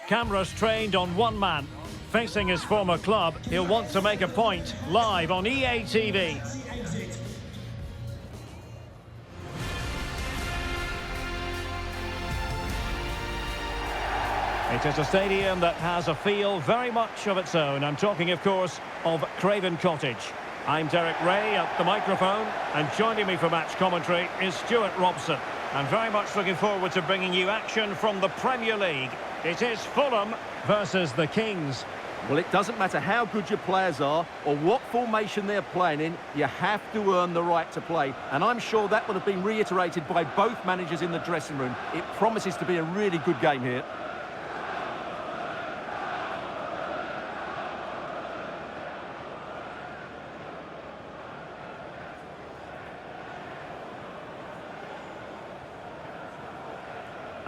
Cameras trained on one man. Facing his former club, he'll want to make a point live on EA TV. It is a stadium that has a feel very much of its own. I'm talking, of course, of Craven Cottage. I'm Derek Ray at the microphone, and joining me for match commentary is Stuart Robson. I'm very much looking forward to bringing you action from the Premier League. It is Fulham versus the Kings. Well, it doesn't matter how good your players are or what formation they're playing in, you have to earn the right to play. And I'm sure that would have been reiterated by both managers in the dressing room. It promises to be a really good game here.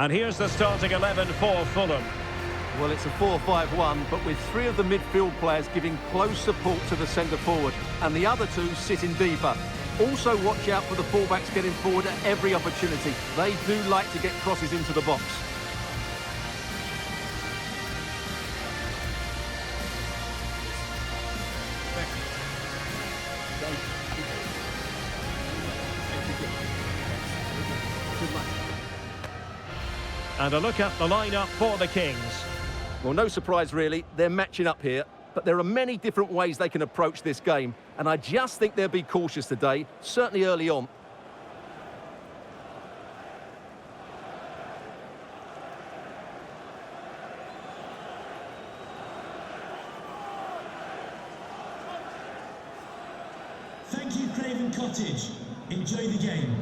And here's the starting 11 for Fulham. Well, it's a 4-5-1, but with three of the midfield players giving close support to the centre-forward, and the other two sitting deeper. Also watch out for the fullbacks getting forward at every opportunity. They do like to get crosses into the box. And a look at the lineup for the Kings. Well, no surprise really, they're matching up here, but there are many different ways they can approach this game, and I just think they'll be cautious today, certainly early on. Thank you, Craven Cottage. Enjoy the game.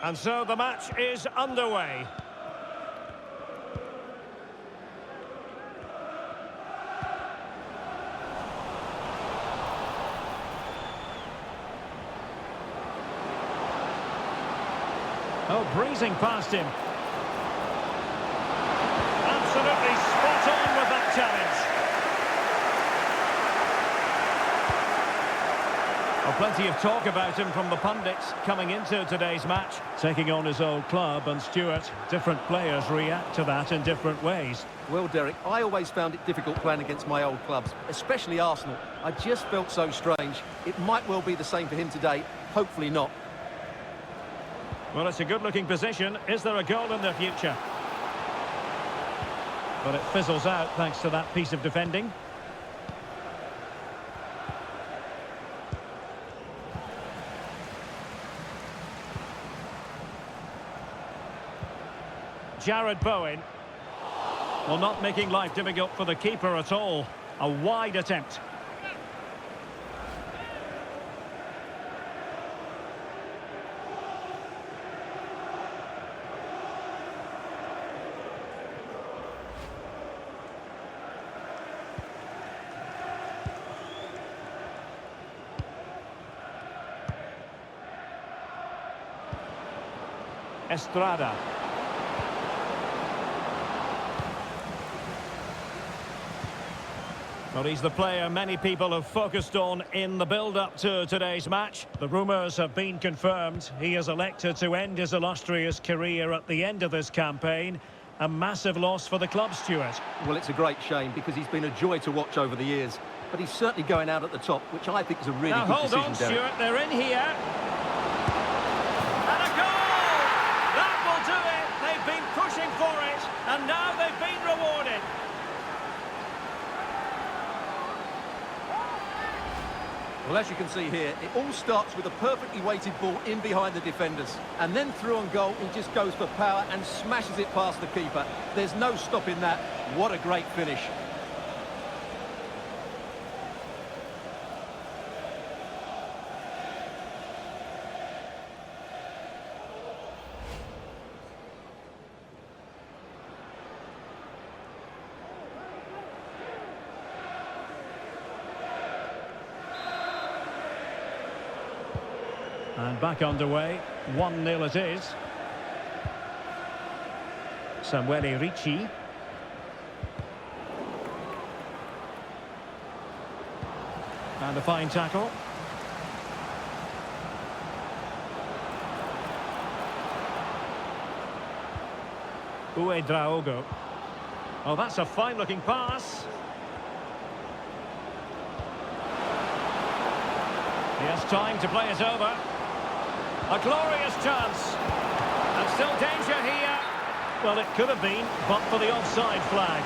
And so the match is underway. Oh, breezing past him. Absolutely spot on with that challenge. Well, plenty of talk about him from the pundits coming into today's match, taking on his old club. And Stuart, different players react to that in different ways. Well, Derek, I always found it difficult playing against my old clubs, especially Arsenal. I just felt so strange. It might well be the same for him today, hopefully not. Well, it's a good-looking position. Is there a goal in the future? But it fizzles out thanks to that piece of defending. Jared Bowen. Well, not making life difficult for the keeper at all. A wide attempt. Estrada. Well, he's the player many people have focused on in the build-up to today's match. The rumours have been confirmed. He has elected to end his illustrious career at the end of this campaign. A massive loss for the club, Stuart. Well, it's a great shame because he's been a joy to watch over the years. But he's certainly going out at the top, which I think is a really good decision. Hold on, Stuart. They're in here. And a goal! That will do it. They've been pushing for it, and now they've been rewarded. Well, as you can see here, it all starts with a perfectly weighted ball in behind the defenders. And then through on goal, he just goes for power and smashes it past the keeper. There's no stopping that. What a great finish. And back underway, 1-0 it is. Samuele Ricci. And a fine tackle. Ouédraogo. Oh, that's a fine-looking pass. He has time to play it over. A glorious chance. And still danger here. Well, it could have been, but for the offside flag.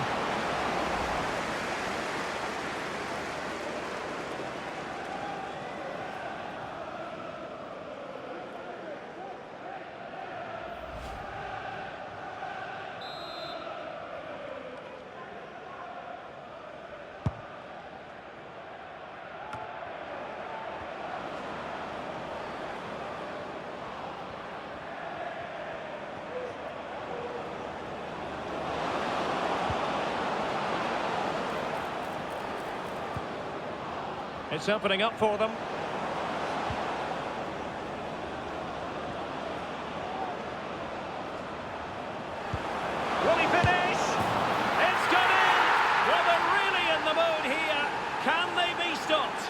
It's opening up for them. Will he finish? It's gone in! Well, they're really in the mood here. Can they be stopped?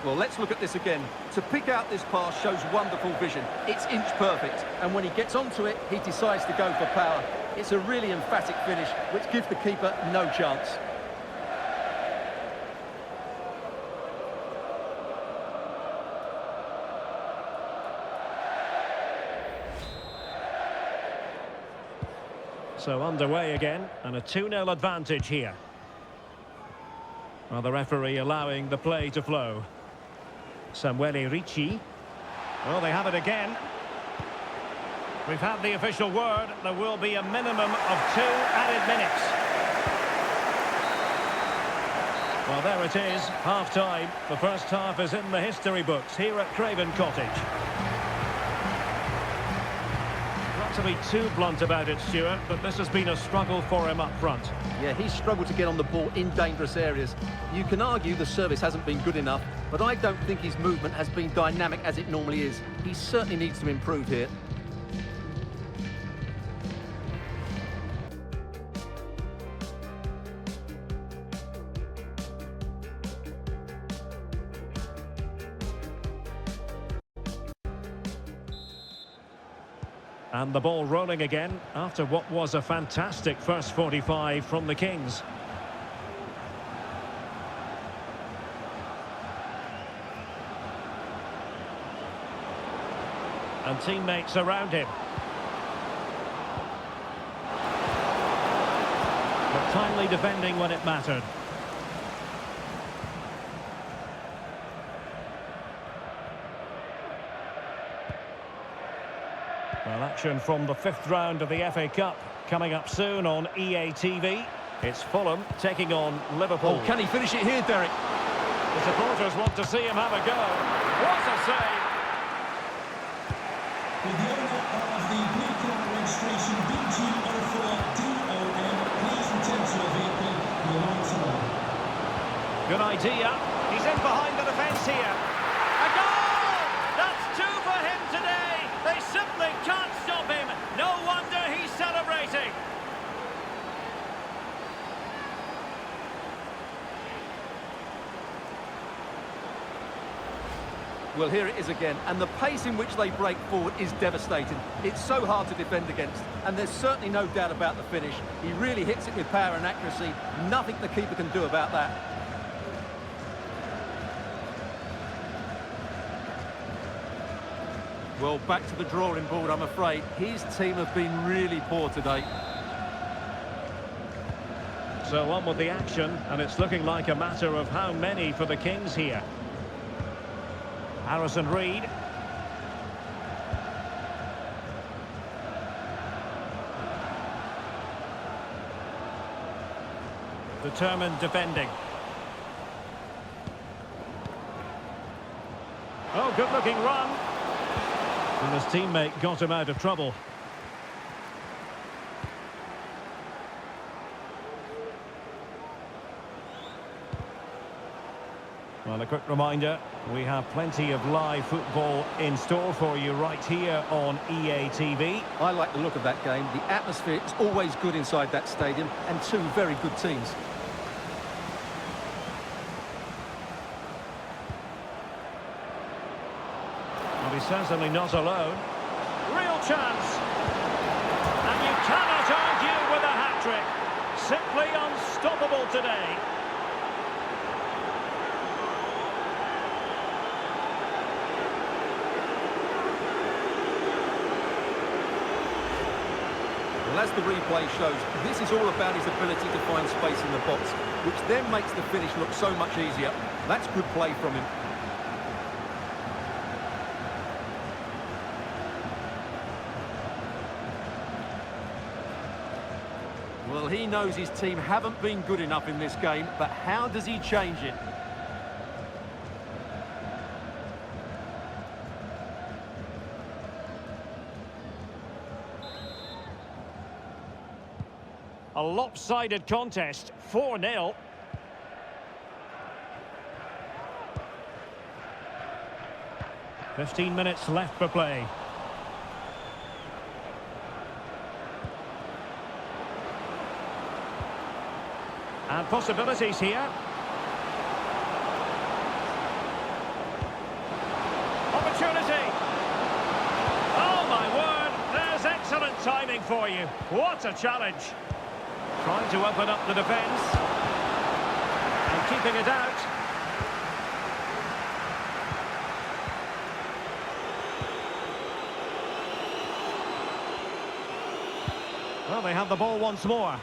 Well, let's look at this again. To pick out this pass shows wonderful vision. It's inch perfect, and when he gets onto it, he decides to go for power. It's a really emphatic finish, which gives the keeper no chance. So underway again, and a 2-0 advantage here. Well, the referee allowing the play to flow. Samuele Ricci. Well, they have it again. We've had the official word. There will be a minimum of 2 added minutes. Well, there it is, half-time. The first half is in the history books here at Craven Cottage. Not to be too blunt about it, Stuart, but this has been a struggle for him up front. Yeah, he's struggled to get on the ball in dangerous areas. You can argue the service hasn't been good enough, but I don't think his movement has been dynamic as it normally is. He certainly needs to improve here. And the ball rolling again after what was a fantastic first 45 from the Kings. And teammates around him. But timely defending when it mattered. Well, action from the 5th round of the FA Cup coming up soon on EA TV. It's Fulham taking on Liverpool. Oh, can he finish it here, Derek? The supporters want to see him have a go. What a save! With the owner of the blue card registration BG04DOM, please return to your vehicle. Your lights are on. Good idea. He's in behind the defence here. A goal! That's 2 for him today. They simply can't stop him. No wonder he's celebrating. Well, here it is again, and the pace in which they break forward is devastating. It's so hard to defend against, and there's certainly no doubt about the finish. He really hits it with power and accuracy. Nothing the keeper can do about that. Well, back to the drawing board, I'm afraid. His team have been really poor today. So on with the action, and it's looking like a matter of how many for the Kings here. Harrison Reed. Determined defending. Oh, good-looking run. And his teammate got him out of trouble. Well, Well, a quick reminder, we have plenty of live football in store for you right here on EA TV. I like the look of that game. The atmosphere is always good inside that stadium, and two very good teams. Well, he's certainly not alone. Real chance. And you cannot argue with a hat-trick. Simply unstoppable today. Well, as the replay shows, this is all about his ability to find space in the box, which then makes the finish look so much easier. That's good play from him. Well, he knows his team haven't been good enough in this game, but how does he change it? A lopsided contest, 4-0. "15 minutes left for play. And possibilities here. Opportunity. Oh my word, there's excellent timing for you. What a challenge. Trying to open up the defence. And keeping it out. Well, they have the ball once more.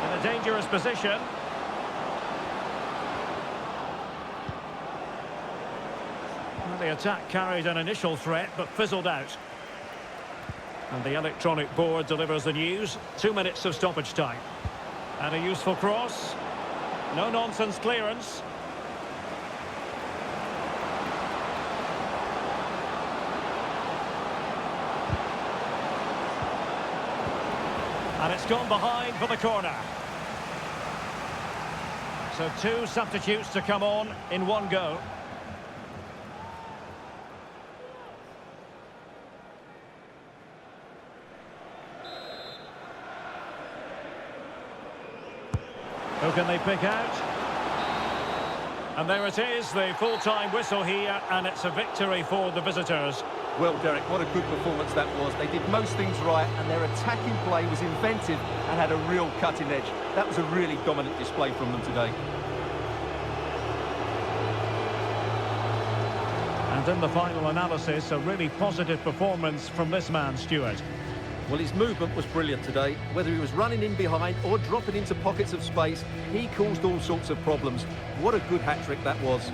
In a dangerous position. The attack carried an initial threat, but fizzled out. And the electronic board delivers the news. 2 minutes of stoppage time. And a useful cross. No-nonsense clearance. And it's gone behind for the corner. So 2 substitutes to come on in one go. Who can they pick out? And there it is, the full-time whistle here, and it's a victory for the visitors. Well, Derek, what a good performance that was. They did most things right, and their attacking play was inventive and had a real cutting edge. That was a really dominant display from them today. And in the final analysis, a really positive performance from this man, Stuart. Well, his movement was brilliant today. Whether he was running in behind or dropping into pockets of space, he caused all sorts of problems. What a good hat-trick that was.